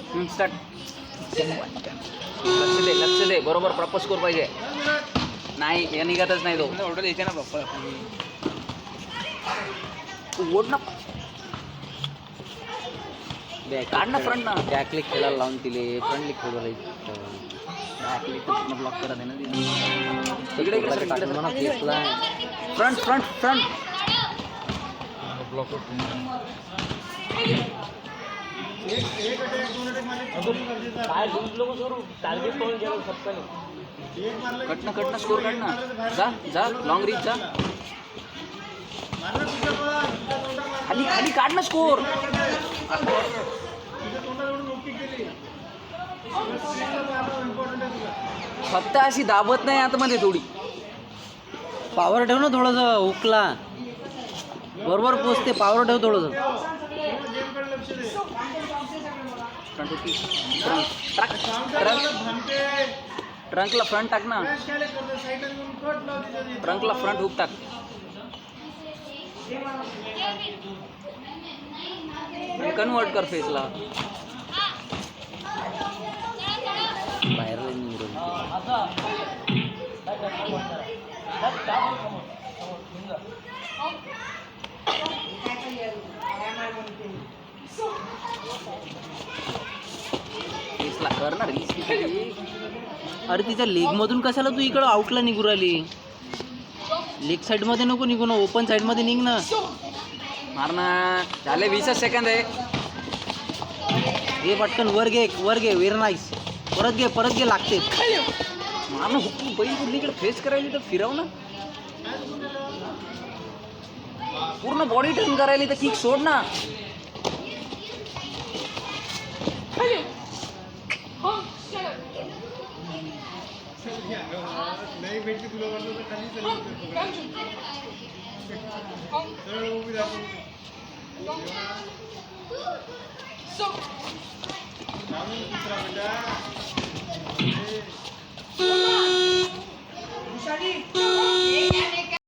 Start. लक्ष दे बरोबर propose करू पाहिजे. नाही या निघतच नाही तो. ऑर्डर येते ना बाप्पा. ओढ ना. काढ ना फ्रंट ना. बॅकलिक खेळायला लावून दिले. फ्रंटली खेळू बॅकलिक तर पूर्ण ब्लॉक करत आहे ना. इकडे front front front block cut ना स्कोर काढ ना. जा लॉंग रीच जा. खाली खाली काढ ना स्कोर. फक्त अशी दाबत नाही आतमध्ये थोडी. पावर ठेव ना थोडंसं. हुकला बरोबर पोचते. पावर ठेव थोडंसं. ट्रंकला फ्रंट टाक ना. ट्रंकला फ्रंट हुक टाक. कन्वर्ट कर फेसला. बाहेर फेसला कर ना रील्स. अरे तिच्या लेग मधून कशाला तू इकडं आउटला निघू राहिली. लेग साइड मध्ये नको निघू ना. ओपन साइड मध्ये निघ ना. मार ना. झाले 20 सेकंद आहे. हे पटकन वर घे व्हेरी नाईस. परत घे लागते. मार ना. हुक बैल कुठलीकडे फेस करायली तर फिरव ना. पूर्ण बॉडी टर्न करायली तर किक सोड ना. नाही भेटली तुला वाटलं तर खाली सरळ उभी राहतो. दुसरा बेटा